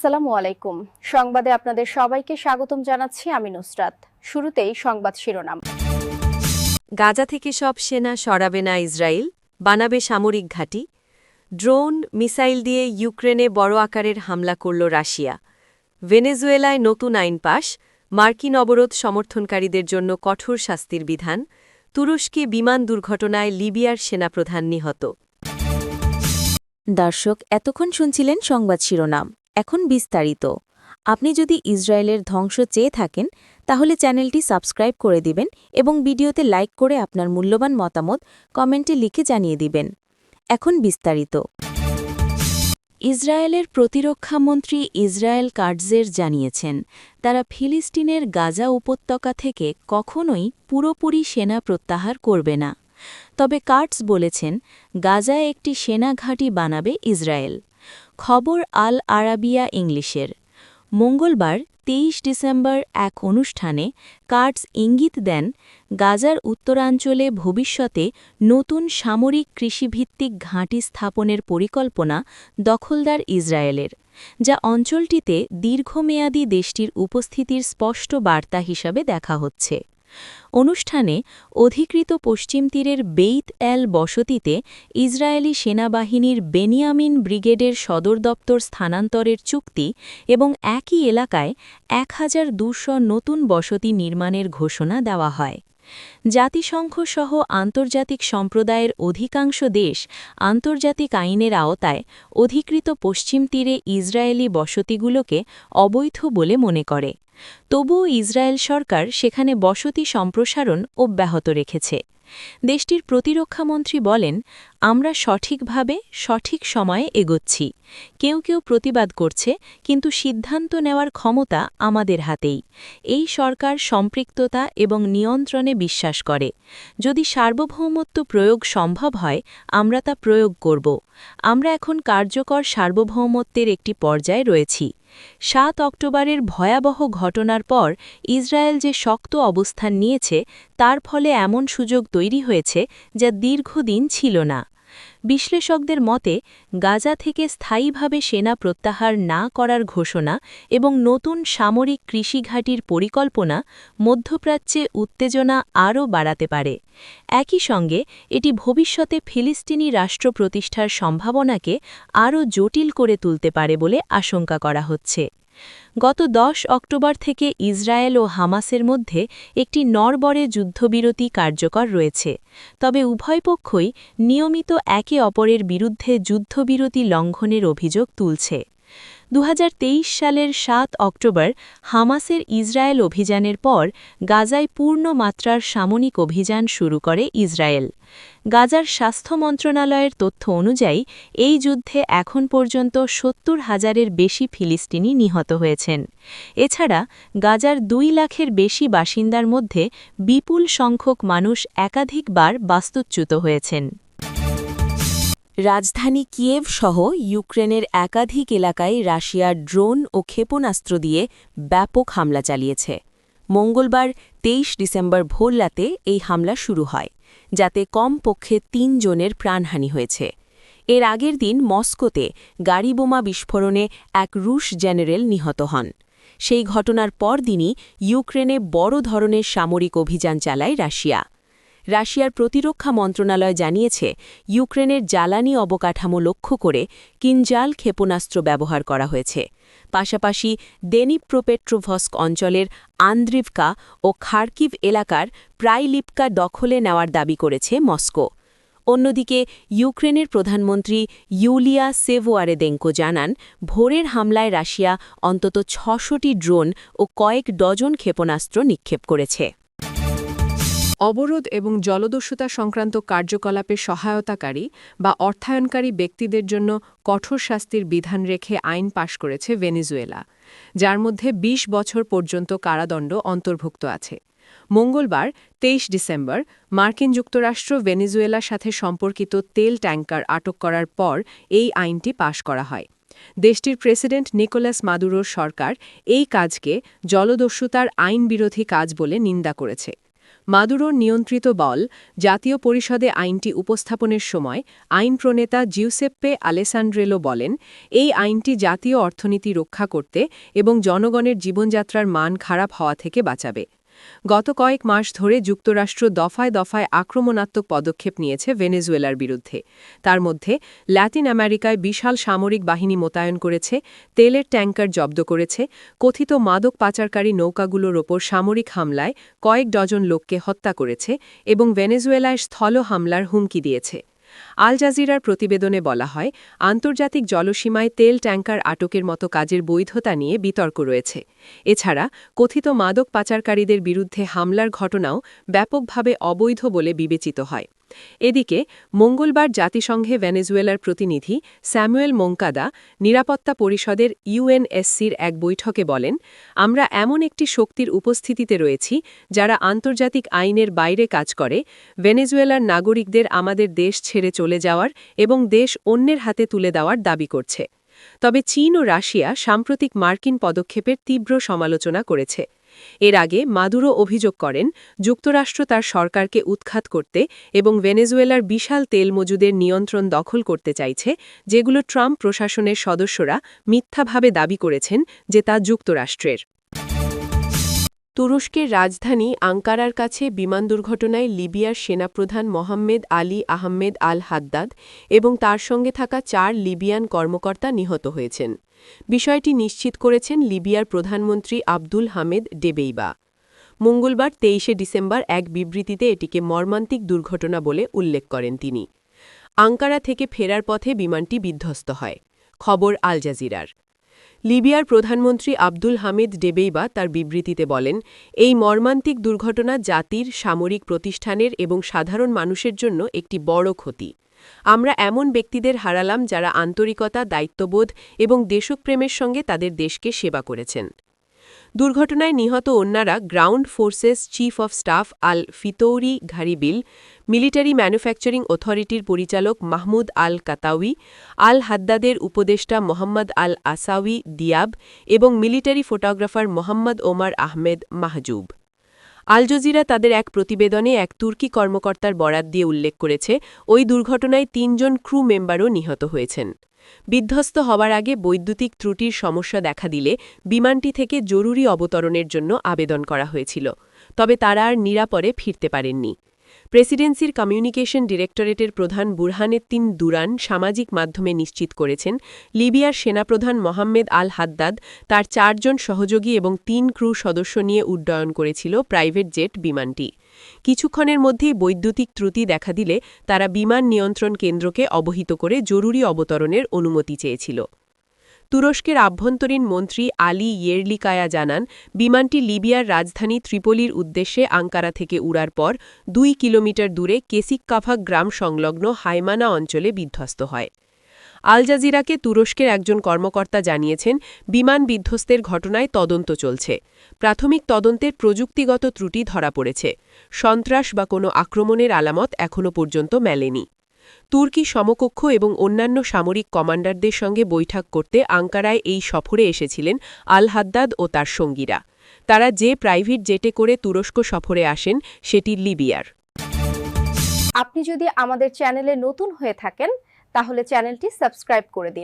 আসসালামু আলাইকুম। সংবাদে আপনাদের সবাইকে স্বাগতম জানাচ্ছি আমি নুসরাত। শুরুতেই সংবাদ শিরোনাম। গাজা থেকে সব সেনা সরাবে না ইসরায়েল, বানাবে সামরিক ঘাঁটি। ড্রোন, মিসাইল দিয়ে ইউক্রেনে বড় আকারের হামলা করল রাশিয়া। ভেনেজুয়েলায় নতুন আইন পাশ, মার্কিন অবরোধ সমর্থনকারীদের জন্য কঠোর শাস্তির বিধান। তুরস্কে বিমান দুর্ঘটনায় লিবিয়ার সেনাপ্রধান নিহত। দর্শক, এতক্ষণ শুনছিলেন সংবাদ শিরোনাম। এখন বিস্তারিত। আপনি যদি ইসরায়েলের ধ্বংস চেয়ে থাকেন তাহলে চ্যানেলটি সাবস্ক্রাইব করে দিবেন এবং ভিডিওতে লাইক করে আপনার মূল্যবান মতামত কমেন্টে লিখে জানিয়ে দিবেন। এখন বিস্তারিত। ইসরায়েলের প্রতিরক্ষামন্ত্রী ইসরায়েল কাটজের জানিয়েছেন, তারা ফিলিস্তিনের গাজা উপত্যকা থেকে কখনোই পুরোপুরি সেনা প্রত্যাহার করবে না। তবে কাটজ বলেছেন, গাজায় একটি সেনা ঘাঁটি বানাবে ইসরায়েল। খবর আল আরাবিয়া ইংলিশের। মঙ্গলবার ২৩ ডিসেম্বর এক অনুষ্ঠানে কাটজ ইঙ্গিত দেন, গাজার উত্তরাঞ্চলে ভবিষ্যতে নতুন সামরিক কৃষিভিত্তিক ঘাঁটি স্থাপনের পরিকল্পনা দখলদার ইসরায়েলের, যা অঞ্চলটিতে দীর্ঘমেয়াদী দেশটির উপস্থিতির স্পষ্ট বার্তা হিসাবে দেখা হচ্ছে। অনুষ্ঠানে অধিকৃত পশ্চিম তীরের বেইত এল বসতিতে ইসরায়েলি সেনাবাহিনীর বেনিয়ামিন ব্রিগেডের সদর দপ্তর স্থানান্তরের চুক্তি এবং একই এলাকায় ১,২০০ নতুন বসতি নির্মাণের ঘোষণা দেওয়া হয়। জাতিসংঘ সহ আন্তর্জাতিক সম্প্রদায়ের অধিকাংশ দেশ আন্তর্জাতিক আইনের আওতায় অধিকৃত পশ্চিম তীরে ইসরায়েলি বসতিগুলোকে অবৈধ বলে মনে করে। তবুও ইসরায়েল সরকার সেখানে বসতি সম্প্রসারণ অব্যাহত রেখেছে। দেশটির প্রতিরক্ষামন্ত্রী বলেন, আমরা সঠিকভাবে সঠিক সময়ে এগোচ্ছি। কেউ কেউ প্রতিবাদ করছে, কিন্তু সিদ্ধান্ত নেওয়ার ক্ষমতা আমাদের হাতেই। এই সরকার সম্পৃক্ততা এবং নিয়ন্ত্রণে বিশ্বাস করে। যদি সার্বভৌমত্ব প্রয়োগ সম্ভব হয়, আমরা তা প্রয়োগ করব। আমরা এখন কার্যকর সার্বভৌমত্বের একটি পর্যায়ে রয়েছি। ৭ অক্টোবরের ভয়াবহ ঘটনার পর ইসরায়েল যে শক্ত অবস্থান নিয়েছে, তার ফলে এমন সুযোগ তৈরি হয়েছে যা দীর্ঘদিন ছিল না। বিশ্লেষকদের মতে, গাজা থেকে স্থায়ীভাবে সেনা প্রত্যাহার না করার ঘোষণা এবং নতুন সামরিক কৃষিঘাঁটির পরিকল্পনা মধ্যপ্রাচ্যে উত্তেজনা আরও বাড়াতে পারে। একই সঙ্গে এটি ভবিষ্যতে ফিলিস্তিনি রাষ্ট্র প্রতিষ্ঠার সম্ভাবনাকে আরও জটিল করে তুলতে পারে বলে আশঙ্কা করা হচ্ছে। গত ১০ অক্টোবর থেকে ইসরায়েল ও হামাসের মধ্যে একটি নড়বড়ে যুদ্ধবিরতি কার্যকর রয়েছে, তবে উভয় পক্ষই নিয়মিত একে অপরের বিরুদ্ধে যুদ্ধবিরতি লঙ্ঘনের অভিযোগ তুলছে। ২০২৩ সালের ৭ অক্টোবর হামাসের ইসরায়েল অভিযানের পর গাজায় পূর্ণ মাত্রার সামরিক অভিযান শুরু করে ইসরায়েল। গাজার স্বাস্থ্য মন্ত্রণালয়ের তথ্য অনুযায়ী এই যুদ্ধে এখন পর্যন্ত ৭০,০০০-এর বেশি ফিলিস্তিনি নিহত হয়েছেন। এছাড়া গাজার ২ লাখের বেশি বাসিন্দার মধ্যে বিপুল সংখ্যক মানুষ একাধিকবার বাস্তুচ্যুত হয়েছেন। রাজধানী কিয়েভ সহ ইউক্রেনের একাধিক এলাকায় রাশিয়ার ড্রোন ও ক্ষেপণাস্ত্র দিয়ে ব্যাপক হামলা চালিয়েছে। মঙ্গলবার ২৩ ডিসেম্বর ভোররাতে এই হামলা শুরু হয়, যাতে কমপক্ষে ৩ জনের প্রাণহানি হয়েছে। এর আগের দিন মস্কোতে গাড়িবোমা বিস্ফোরণে এক রুশ জেনারেল নিহত হন। সেই ঘটনার পরদিনই ইউক্রেনে বড় ধরনের সামরিক অভিযান চালায় রাশিয়া। রাশিয়ার প্রতিরক্ষা মন্ত্রণালয় জানিয়েছে, ইউক্রেনের জ্বালানি অবকাঠামো লক্ষ্য করে কিনজাল ক্ষেপণাস্ত্র ব্যবহার করা হয়েছে। পাশাপাশি দেনিপ্রোপেট্রোভস্ক অঞ্চলের আন্দ্রিভকা ও খার্কিভ এলাকার প্রাইলিপকা দখলে নেওয়ার দাবি করেছে মস্কো। অন্যদিকে ইউক্রেনের প্রধানমন্ত্রী ইউলিয়া সেভোয়ারেদেঙ্কো জানান, ভোরের হামলায় রাশিয়া অন্তত ৬০০টি ড্রোন ও কয়েক ডজন ক্ষেপণাস্ত্র নিক্ষেপ করেছে। অবরোধ এবং জলদস্যুতা সংক্রান্ত কার্যকলাপে সহায়তাকারী বা অর্থায়নকারী ব্যক্তিদের জন্য কঠোর শাস্তির বিধান রেখে আইন পাশ করেছে ভেনেজুয়েলা, যার মধ্যে ২০ বছর পর্যন্ত কারাদণ্ড অন্তর্ভুক্ত আছে। মঙ্গলবার ২৩ ডিসেম্বর মার্কিন যুক্তরাষ্ট্র ভেনেজুয়েলার সাথে সম্পর্কিত তেল ট্যাঙ্কার আটক করার পর এই আইনটি পাশ করা হয়। দেশটির প্রেসিডেন্ট নিকোলাস মাদুরোর সরকার এই কাজকে জলদস্যুতার আইনবিরোধী কাজ বলে নিন্দা করেছে। মাদুরোর নিয়ন্ত্রিত বল জাতীয় পরিষদে আইনটি উপস্থাপনের সময় আইন প্রণেতা জিউসেপ্পে আলেসান্ড্রেলো বলেন, এই আইনটি জাতীয় অর্থনীতি রক্ষা করতে এবং জনগণের জীবনযাত্রার মান খারাপ হওয়া থেকে বাঁচাবে। গত কয়েক মাস ধরে যুক্তরাষ্ট্র দফায় দফায় আক্রমণাত্মক পদক্ষেপ নিয়েছে ভেনেজুয়েলার বিরুদ্ধে। তার মধ্যে ল্যাটিন আমেরিকায় বিশাল সামরিক বাহিনী মোতায়েন করেছে, তেলের ট্যাঙ্কার জব্দ করেছে, কথিত মাদক পাচারকারী নৌকাগুলোর ওপর সামরিক হামলায় কয়েক ডজন লোককে হত্যা করেছে এবং ভেনেজুয়েলায় স্থল হামলার হুমকি দিয়েছে। আল জাজিরার প্রতিবেদনে বলা হয়, আন্তর্জাতিক জলসীমায় তেল ট্যাঙ্কার আটকের মতো কাজের বৈধতা নিয়ে বিতর্ক রয়েছে। এছাড়া কথিত মাদক পাচারকারীদের বিরুদ্ধে হামলার ঘটনাও ব্যাপকভাবে অবৈধ বলে বিবেচিত হয়। এদিকে মঙ্গলবার জাতিসংঘে ভেনেজুয়েলার প্রতিনিধি স্যামুয়েল মোঙ্কাদা নিরাপত্তা পরিষদের ইউএনএসসির এক বৈঠকে বলেন, আমরা এমন একটি শক্তির উপস্থিতিতে রয়েছি যারা আন্তর্জাতিক আইনের বাইরে কাজ করে, ভেনেজুয়েলার নাগরিকদের আমাদের দেশ ছেড়ে চলে যাওয়ার এবং দেশ অন্যের হাতে তুলে দেওয়ার দাবি করছে। তবে চীন ও রাশিয়া সাম্প্রতিক মার্কিন পদক্ষেপের তীব্র সমালোচনা করেছে। এর আগে মাদুরো অভিযোগ করেন, যুক্তরাষ্ট্র তার সরকারকে উৎখাত করতে এবং ভেনেজুয়েলার বিশাল তেল মজুদের নিয়ন্ত্রণ দখল করতে চাইছে, যেগুলো ট্রাম্প প্রশাসনের সদস্যরা মিথ্যাভাবে দাবি করেছেন যে তা যুক্তরাষ্ট্রের। তুরস্কের রাজধানী আঙ্কারার কাছে বিমান দুর্ঘটনায় লিবিয়ার সেনাপ্রধান মোহাম্মেদ আলী আহমেদ আল হাদ্দাদ এবং তার সঙ্গে থাকা 4 লিবিয়ান কর্মকর্তা নিহত হয়েছেন। বিষয়টি নিশ্চিত করেছেন লিবিয়ার প্রধানমন্ত্রী আব্দুল হামেদ ডেবেইবা। মঙ্গলবার 23শে ডিসেম্বর এক বিবৃতিতে এটিকে মর্মান্তিক দুর্ঘটনা বলে উল্লেখ করেন তিনি। আঙ্কারা থেকে ফেরার পথে বিমানটি বিধ্বস্ত হয়। খবর আল জাজিরার। লিবিয়ার প্রধানমন্ত্রী আব্দুল হামিদ ডেবেইবা তার বিবৃতিতে বলেন, এই মর্মান্তিক দুর্ঘটনা জাতির, সামরিক প্রতিষ্ঠানের এবং সাধারণ মানুষের জন্য একটি বড় ক্ষতি। আমরা এমন ব্যক্তিদের হারালাম যারা আন্তরিকতা, দায়িত্ববোধ এবং দেশপ্রেমের সঙ্গে তাদের দেশকে সেবা করেছেন। দুর্ঘটনায় নিহত অন্যরা ground forces chief of staff Al Fitouri Gharibil, military manufacturing অথরিটির পরিচালক মাহমুদ আল কাতাউই, আল হাদ্দাদের উপদেষ্টা মোহাম্মদ আল আসাউই দিয়াব এবং military photographer Mohammed Omar Ahmed Mahjoub. Al Jazeera তাদের এক প্রতিবেদনে এক তুর্কি কর্মকর্তার বরাত দিয়ে উল্লেখ করেছে, ওই দুর্ঘটনায় 3 জন ক্রু মেম্বারও নিহত হয়েছেন। বিধ্বস্ত হওয়ার আগে বৈদ্যুতিক ত্রুটির সমস্যা দেখা দিলে বিমানটি থেকে জরুরি অবতরণের জন্য আবেদন করা হয়েছিল, তবে তারা আর নিরাপদে ফিরতে পারেননি। প্রেসিডেন্সির কমিউনিকেশন ডিরেক্টরেটের প্রধান বুরহানেত্তিন দুরান সামাজিক মাধ্যমে নিশ্চিত করেছেন, লিবিয়ার সেনাপ্রধান মোহাম্মেদ আল হাদ্দাদ তার 4 জন সহযোগী এবং 3 ক্রু সদস্য নিয়ে উড্ডয়ন করেছিল প্রাইভেট জেট বিমানটি। কিছুক্ষণের মধ্যেই বৈদ্যুতিক ত্রুটি দেখা দিলে তারা বিমান নিয়ন্ত্রণ কেন্দ্রকে অবহিত করে জরুরি অবতরণের অনুমতি চেয়েছিল। তুরস্কের আভ্যন্তরীণ মন্ত্রী আলী ইয়েরলিকায়া জানান, বিমানটি লিবিয়ার রাজধানী ত্রিপোলির উদ্দেশ্যে আঙ্কারা থেকে উড়ার পর 2 কিলোমিটার দূরে কেসিককাফা গ্রাম সংলগ্ন হাইমানা অঞ্চলে বিধ্বস্ত হয়। আল জাজিরাকে তুরস্কের একজন কর্মকর্তা জানিয়েছেন, বিমান বিধ্বস্তের ঘটনায় তদন্ত চলছে। প্রাথমিক তদন্তের প্রযুক্তিগত ত্রুটি ধরা পড়েছে। সন্ত্রাস বা কোনো আক্রমণের আলামত এখনও পর্যন্ত মেলেনি। তুর্কি সমকক্ষ এবং অন্যান্য সামরিক কমান্ডারদের সঙ্গে বৈঠক করতে আঙ্কারায় এই সফরে এসেছিলেন আল হাদ্দাদ ও তার সঙ্গীরা। তারা যে প্রাইভেট জেটে করে তুরস্ক সফরে আসেন সেটি লিবিয়ার। আপনি যদি আমাদের চ্যানেলে নতুন হয়ে থাকেন তাহলে চ্যানেলটি সাবস্ক্রাইব করে দিন।